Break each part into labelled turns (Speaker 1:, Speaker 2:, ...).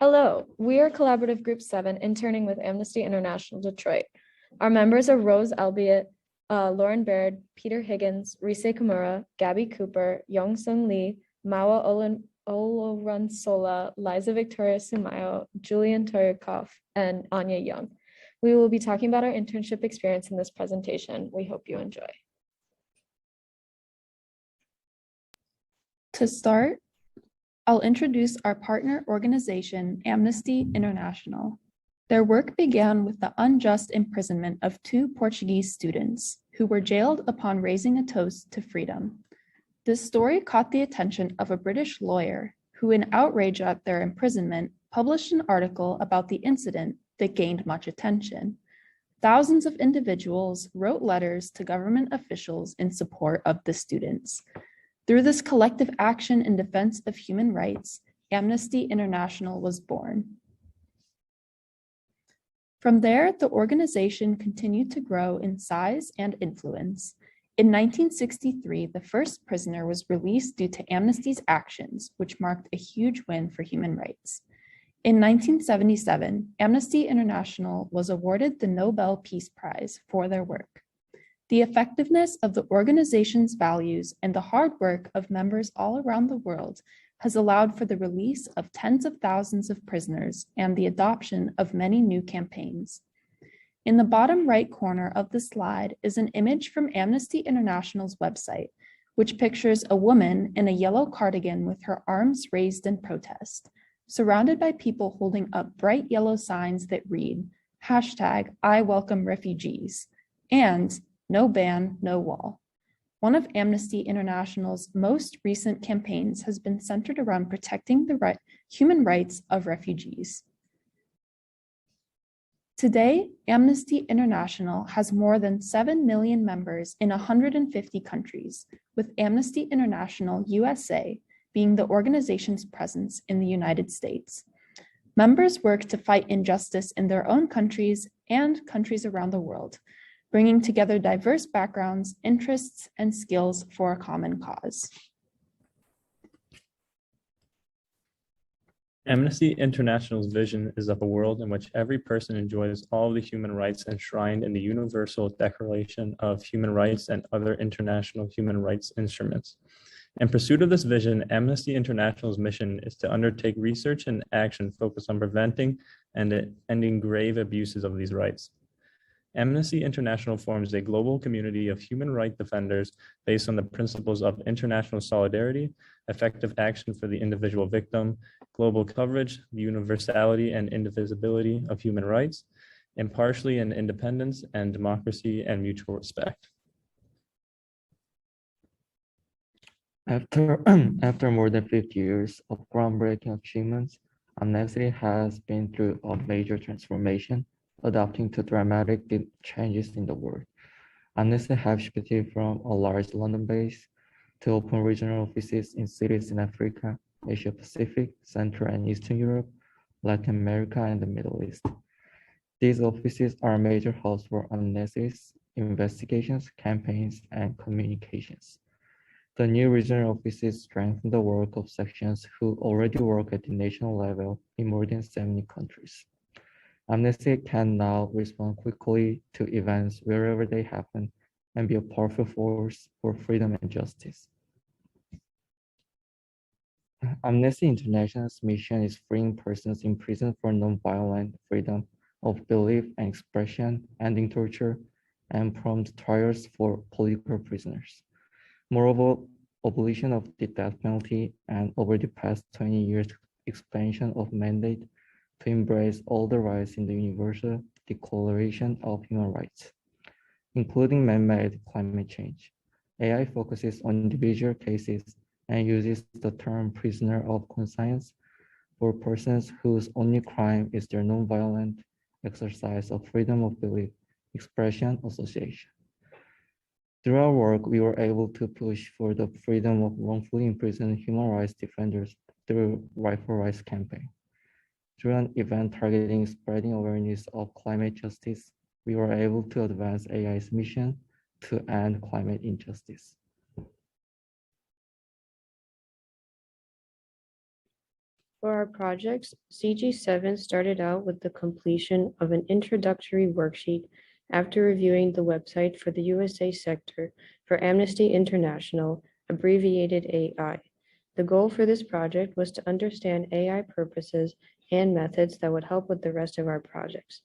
Speaker 1: Hello, we are Collaborative Group 7 interning with Amnesty International Detroit. Our members are Rose Albiot, Lauren Baird, Peter Higgins, Rise Kimura, Gabby Cooper, Young Sung Lee, Mawa Oloransola, Liza Victoria Sumayo, Julian Toyakov, and Anya Young. We will be talking about our internship experience in this presentation. We hope you enjoy.
Speaker 2: To start, I'll introduce our partner organization, Amnesty International. Their work began with the unjust imprisonment of 2 Portuguese students who were jailed upon raising a toast to freedom. This story caught the attention of a British lawyer who, in outrage at their imprisonment, published an article about the incident that gained much attention. Thousands of individuals wrote letters to government officials in support of the students. Through this collective action in defense of human rights, Amnesty International was born. From there, the organization continued to grow in size and influence. In 1963, the first prisoner was released due to Amnesty's actions, which marked a huge win for human rights. In 1977, Amnesty International was awarded the Nobel Peace Prize for their work. The effectiveness of the organization's values and the hard work of members all around the world has allowed for the release of tens of thousands of prisoners and the adoption of many new campaigns. In the bottom right corner of the slide is an image from Amnesty International's website, which pictures a woman in a yellow cardigan with her arms raised in protest, surrounded by people holding up bright yellow signs that read, #IWelcomeRefugees, and "No ban, no wall." One of Amnesty International's most recent campaigns has been centered around protecting the human rights of refugees. Today, Amnesty International has more than 7 million members in 150 countries, with Amnesty International USA being the organization's presence in the United States. Members work to fight injustice in their own countries and countries around the world, bringing together diverse backgrounds, interests, and skills for a common cause.
Speaker 3: Amnesty International's vision is of a world in which every person enjoys all the human rights enshrined in the Universal Declaration of Human Rights and other international human rights instruments. In pursuit of this vision, Amnesty International's mission is to undertake research and action focused on preventing and ending grave abuses of these rights. Amnesty International forms a global community of human rights defenders based on the principles of international solidarity, effective action for the individual victim, global coverage, the universality and indivisibility of human rights, impartiality and independence, and democracy and mutual respect.
Speaker 4: After more than 50 years of groundbreaking achievements, Amnesty has been through a major transformation, adapting to dramatic changes in the world. Amnesty has shifted from a large London base to open regional offices in cities in Africa, Asia Pacific, Central and Eastern Europe, Latin America, and the Middle East. These offices are major hubs for Amnesty's investigations, campaigns, and communications. The new regional offices strengthen the work of sections who already work at the national level in more than 70 countries. Amnesty can now respond quickly to events wherever they happen and be a powerful force for freedom and justice. Amnesty International's mission is freeing persons in prison for nonviolent freedom of belief and expression, ending torture, and prompt trials for political prisoners. Moreover, abolition of the death penalty and over the past 20 years, expansion of mandate to embrace all the rights in the Universal Declaration of Human Rights, including man-made climate change. AI focuses on individual cases and uses the term prisoner of conscience for persons whose only crime is their nonviolent exercise of freedom of belief, expression, association. Through our work, we were able to push for the freedom of wrongfully imprisoned human rights defenders through Right for Rights campaign. Through an event targeting spreading awareness of climate justice, we were able to advance AI's mission to end climate injustice.
Speaker 5: For our projects, CG7 started out with the completion of an introductory worksheet after reviewing the website for the USA sector for Amnesty International, abbreviated AI. The goal for this project was to understand AI purposes and methods that would help with the rest of our projects.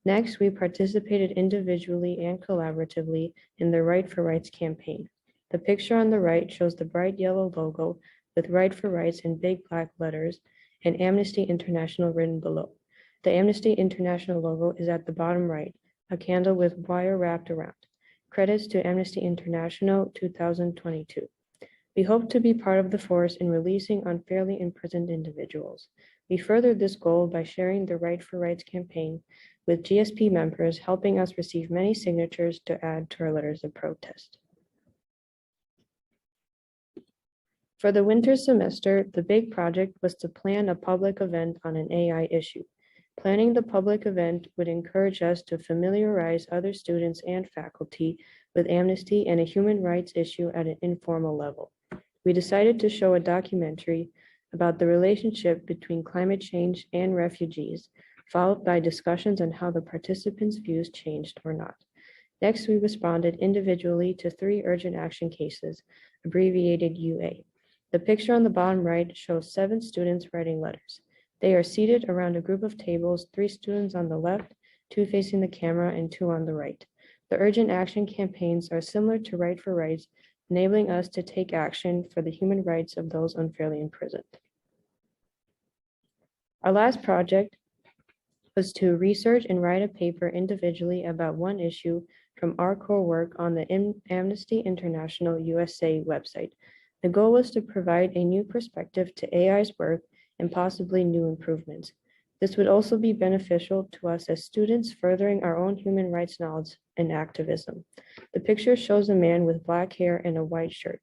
Speaker 5: Next, we participated individually and collaboratively in the Right for Rights campaign. The picture on the right shows the bright yellow logo with Right for Rights in big black letters and Amnesty International written below. The Amnesty International logo is at the bottom right, a candle with wire wrapped around. Credits to Amnesty International 2022. We hope to be part of the force in releasing unfairly imprisoned individuals. We furthered this goal by sharing the Right for Rights campaign with GSP members, helping us receive many signatures to add to our letters of protest. For the winter semester, the big project was to plan a public event on an AI issue. Planning the public event would encourage us to familiarize other students and faculty with amnesty and a human rights issue at an informal level. We decided to show a documentary about the relationship between climate change and refugees, followed by discussions on how the participants' views changed or not. Next, we responded individually to 3 urgent action cases, abbreviated UA. The picture on the bottom right shows 7 students writing letters. They are seated around a group of tables, 3 students on the left, 2 facing the camera, and 2 on the right. The urgent action campaigns are similar to Right for Rights, enabling us to take action for the human rights of those unfairly imprisoned. Our last project was to research and write a paper individually about one issue from our core work on the Amnesty International USA website. The goal was to provide a new perspective to AI's work and possibly new improvements. This would also be beneficial to us as students furthering our own human rights knowledge and activism. The picture shows a man with black hair and a white shirt.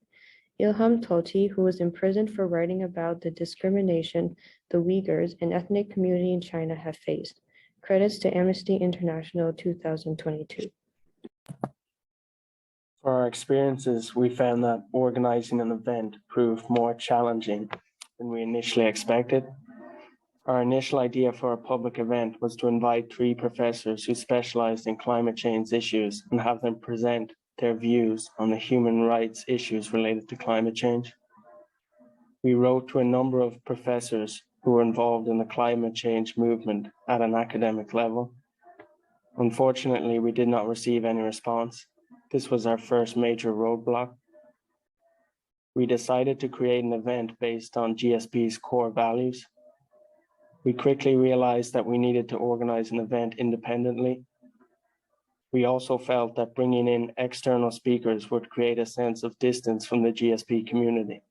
Speaker 5: Ilham Tohti, who was imprisoned for writing about the discrimination the Uyghurs, an ethnic community in China, have faced. Credits to Amnesty International 2022.
Speaker 6: For our experiences, we found that organizing an event proved more challenging than we initially expected. Our initial idea for a public event was to invite 3 professors who specialized in climate change issues and have them present their views on the human rights issues related to climate change. We wrote to a number of professors who were involved in the climate change movement at an academic level. Unfortunately, we did not receive any response. This was our first major roadblock. We decided to create an event based on GSP's core values. We quickly realized that we needed to organize an event independently. We also felt that bringing in external speakers would create a sense of distance from the GSP community.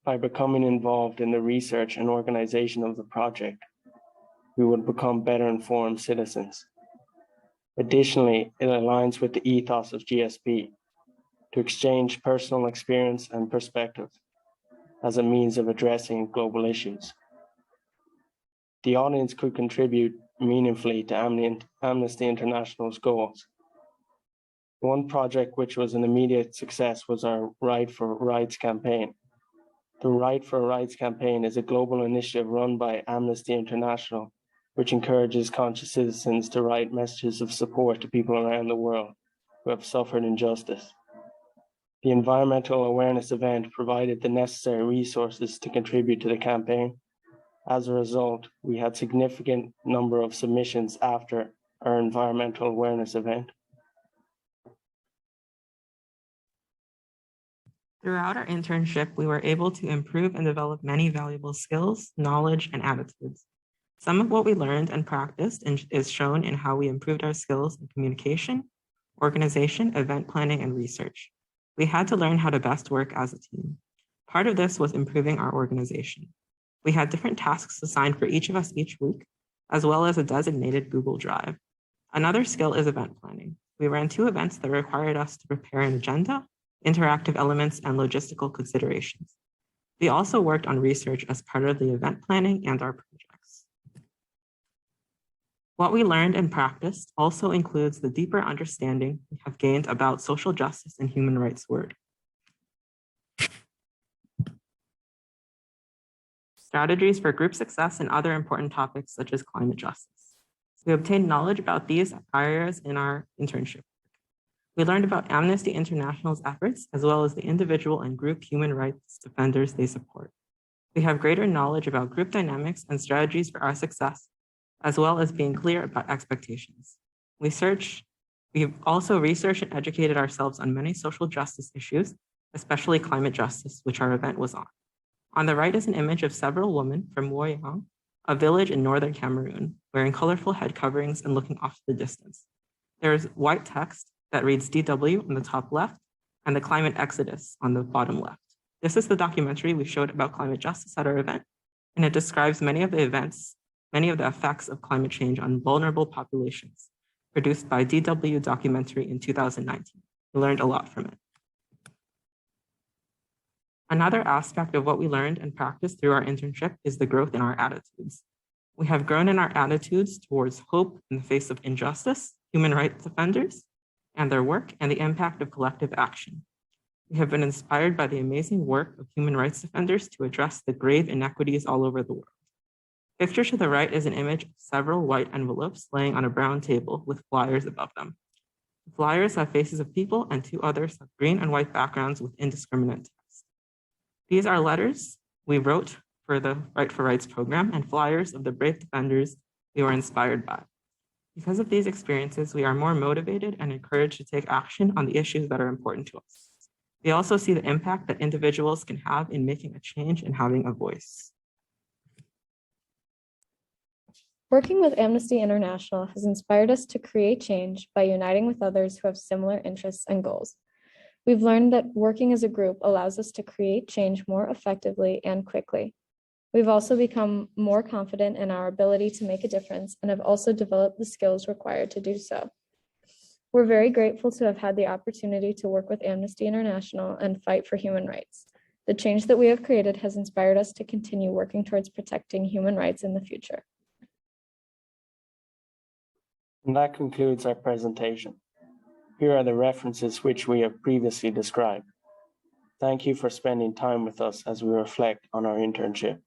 Speaker 6: By becoming involved in the research and organization of the project, we would become better informed citizens. Additionally, it aligns with the ethos of GSP to exchange personal experience and perspective as a means of addressing global issues. The audience could contribute meaningfully to Amnesty International's goals. One project which was an immediate success was our Right for Rights campaign. The Right for Rights campaign is a global initiative run by Amnesty International, which encourages conscious citizens to write messages of support to people around the world who have suffered injustice. The environmental awareness event provided the necessary resources to contribute to the campaign. As a result, we had significant number of submissions after our environmental awareness event.
Speaker 7: Throughout our internship, we were able to improve and develop many valuable skills, knowledge, and attitudes. Some of what we learned and practiced is shown in how we improved our skills in communication, organization, event planning, and research. We had to learn how to best work as a team. Part of this was improving our organization. We had different tasks assigned for each of us each week, as well as a designated Google Drive. Another skill is event planning. We ran 2 events that required us to prepare an agenda, interactive elements, and logistical considerations. We also worked on research as part of the event planning and our projects. What we learned and practiced also includes the deeper understanding we have gained about social justice and human rights work. strategies for group success, and other important topics such as climate justice. We obtained knowledge about these areas in our internship. We learned about Amnesty International's efforts, as well as the individual and group human rights defenders they support. We have greater knowledge about group dynamics and strategies for our success, as well as being clear about expectations. We've also researched and educated ourselves on many social justice issues, especially climate justice, which our event was on. On the right is an image of several women from Woyang, a village in northern Cameroon, wearing colorful head coverings and looking off to the distance. There is white text that reads DW on the top left and the climate exodus on the bottom left. This is the documentary we showed about climate justice at our event, and it describes many of the effects of climate change on vulnerable populations, produced by DW Documentary in 2019. We learned a lot from it. Another aspect of what we learned and practiced through our internship is the growth in our attitudes. We have grown in our attitudes towards hope in the face of injustice, human rights defenders, and their work, and the impact of collective action. We have been inspired by the amazing work of human rights defenders to address the grave inequities all over the world. Pictured to the right is an image of several white envelopes laying on a brown table with flyers above them. The flyers have faces of people, and two others have green and white backgrounds with indiscriminate text. These are letters we wrote for the Right for Rights program and flyers of the brave defenders we were inspired by. Because of these experiences, we are more motivated and encouraged to take action on the issues that are important to us. We also see the impact that individuals can have in making a change and having a voice.
Speaker 1: Working with Amnesty International has inspired us to create change by uniting with others who have similar interests and goals. We've learned that working as a group allows us to create change more effectively and quickly. We've also become more confident in our ability to make a difference and have also developed the skills required to do so. We're very grateful to have had the opportunity to work with Amnesty International and fight for human rights. The change that we have created has inspired us to continue working towards protecting human rights in the future.
Speaker 6: And that concludes our presentation. Here are the references which we have previously described. Thank you for spending time with us as we reflect on our internship.